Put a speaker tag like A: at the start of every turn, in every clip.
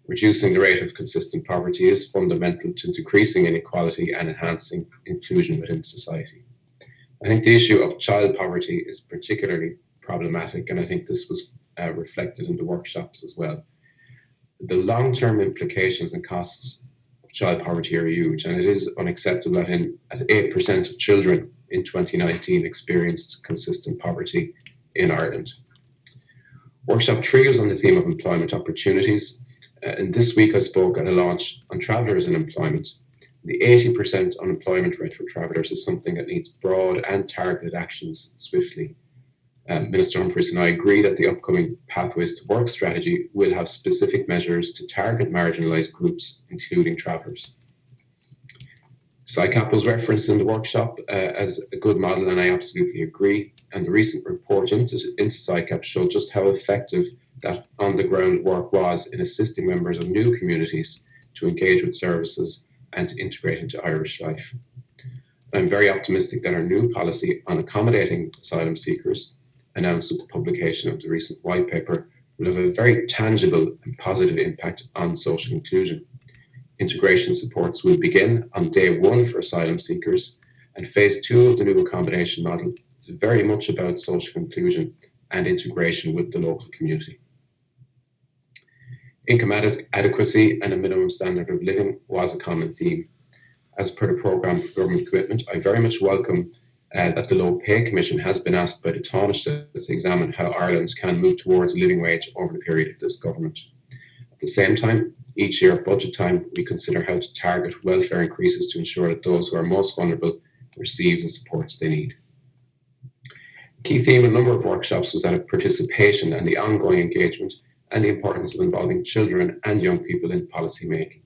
A: Reducing the rate of consistent poverty is fundamental to decreasing inequality and enhancing inclusion within society. I think the issue of child poverty is particularly problematic, and I think this was reflected in the workshops as well. The long-term implications and costs of child poverty are huge, and it is unacceptable that 8% of children in 2019 experienced consistent poverty in Ireland. Workshop 3 was on the theme of employment opportunities, and this week I spoke at a launch on travellers in employment. The 80% unemployment rate for travellers is something that needs broad and targeted actions swiftly. Minister Humphreys and I agree that the upcoming Pathways to Work strategy will have specific measures to target marginalised groups, including travellers. SICAP was referenced in the workshop as a good model, and I absolutely agree. And the recent report into SICAP showed just how effective that on-the-ground work was in assisting members of new communities to engage with services and to integrate into Irish life. I'm very optimistic that our new policy on accommodating asylum seekers, announced with the publication of the recent white paper, will have a very tangible and positive impact on social inclusion. Integration supports will begin on day one for asylum seekers, and phase 2 of the new accommodation model is very much about social inclusion and integration with the local community. Income adequacy and a minimum standard of living was a common theme. As per the programme for government commitment, I very much welcome that the Low Pay Commission has been asked by the Taoiseach to examine how Ireland can move towards a living wage over the period of this government. At the same time, each year at budget time, we consider how to target welfare increases to ensure that those who are most vulnerable receive the supports they need. A key theme in a number of workshops was that of participation and the ongoing engagement and the importance of involving children and young people in policy making.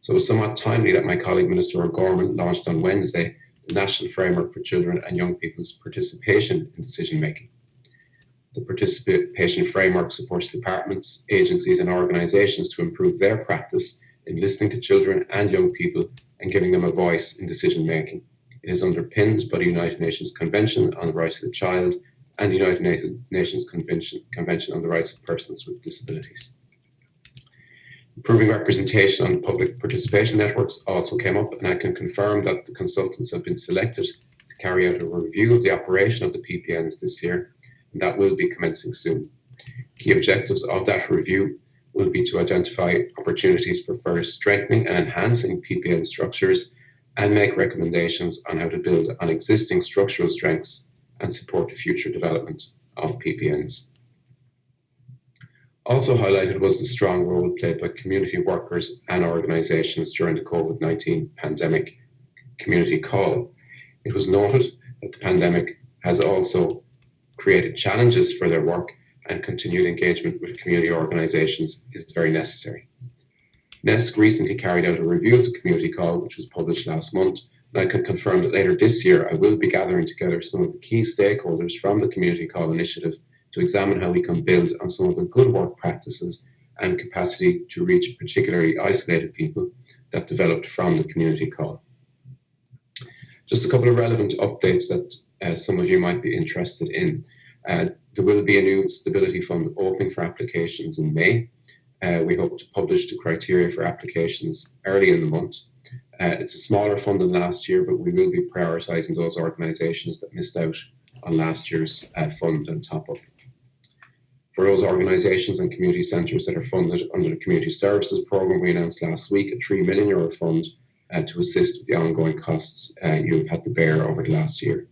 A: So it was somewhat timely that my colleague Minister O'Gorman launched on Wednesday the National Framework for Children and Young People's Participation in Decision Making. The participation framework supports departments, agencies and organisations to improve their practice in listening to children and young people and giving them a voice in decision making. It is underpinned by the United Nations Convention on the Rights of the Child and the United Nations Convention on the Rights of Persons with Disabilities. Improving representation on public participation networks also came up, and I can confirm that the consultants have been selected to carry out a review of the operation of the PPNs this year, and that will be commencing soon. Key objectives of that review will be to identify opportunities for further strengthening and enhancing PPN structures and make recommendations on how to build on existing structural strengths and support the future development of PPNs. Also highlighted was the strong role played by community workers and organisations during the COVID-19 pandemic community call. It was noted that the pandemic has also created challenges for their work, and continued engagement with community organisations is very necessary. NESC recently carried out a review of the community call, which was published last month, and I can confirm that later this year I will be gathering together some of the key stakeholders from the community call initiative to examine how we can build on some of the good work practices and capacity to reach particularly isolated people that developed from the community call. Just a couple of relevant updates that some of you might be interested in. There will be a new Stability Fund opening for applications in May. We hope to publish the criteria for applications early in the month. It's a smaller fund than last year, but we will be prioritising those organisations that missed out on last year's fund and top-up. For those organisations and community centres that are funded under the Community Services Programme, we announced last week a €3 million fund to assist with the ongoing costs you have had to bear over the last year.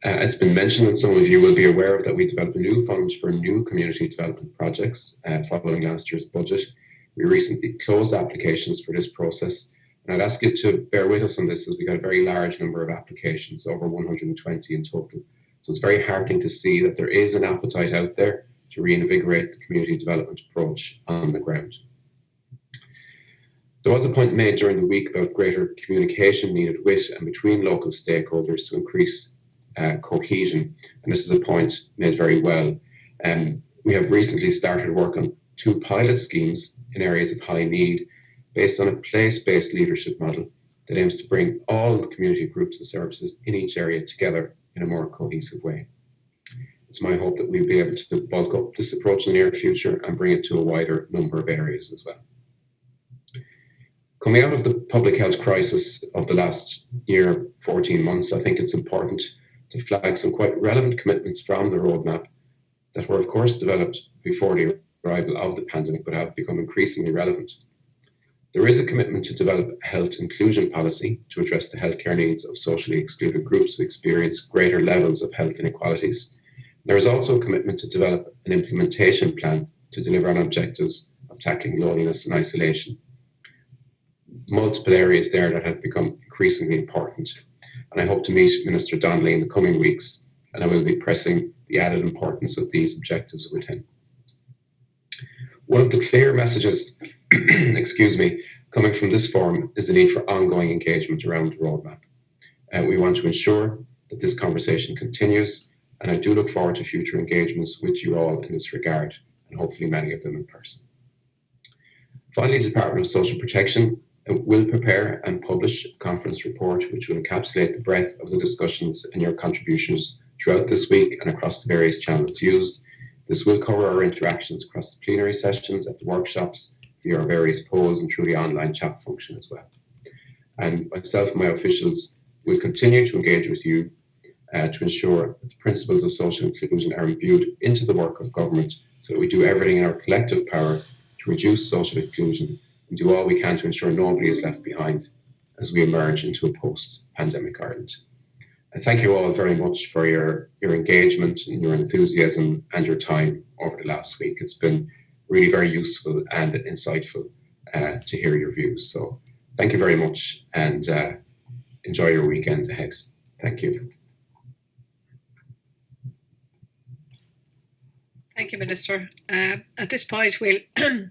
A: It's been mentioned, and some of you will be aware of, that we developed a new fund for new community development projects following last year's budget. We recently closed applications for this process, and I'd ask you to bear with us on this as we got a very large number of applications, over 120 in total. So it's very heartening to see that there is an appetite out there to reinvigorate the community development approach on the ground. There was a point made during the week about greater communication needed with and between local stakeholders to increase cohesion, and this is a point made very well. We have recently started work on 2 pilot schemes in areas of high need based on a place-based leadership model that aims to bring all the community groups and services in each area together in a more cohesive way. It's my hope that we'll be able to bulk up this approach in the near future and bring it to a wider number of areas as well. Coming out of the public health crisis of the last year, 14 months, I think it's important to flag some quite relevant commitments from the roadmap that were, of course, developed before the arrival of the pandemic, but have become increasingly relevant. There is a commitment to develop a health inclusion policy to address the healthcare needs of socially excluded groups who experience greater levels of health inequalities. There is also a commitment to develop an implementation plan to deliver on objectives of tackling loneliness and isolation. Multiple areas there that have become increasingly important. And I hope to meet Minister Donnelly in the coming weeks, and I will be pressing the added importance of these objectives with him. One of the clear messages coming from this forum is the need for ongoing engagement around the roadmap. We want to ensure that this conversation continues, and I do look forward to future engagements with you all in this regard, and hopefully many of them in person. Finally, the Department of Social Protection will prepare and publish a conference report which will encapsulate the breadth of the discussions and your contributions throughout this week and across the various channels used. This will cover our interactions across the plenary sessions, at the workshops, via our various polls and through the online chat function as well. And myself and my officials will continue to engage with you to ensure that the principles of social inclusion are imbued into the work of government so that we do everything in our collective power to reduce social exclusion and do all we can to ensure nobody is left behind as we emerge into a post-pandemic Ireland. And thank you all very much for your engagement and your enthusiasm and your time over the last week. It's been really very useful and insightful to hear your views. So thank you very much, and enjoy your weekend ahead. Thank you.
B: Thank you, Minister. At this point, we'll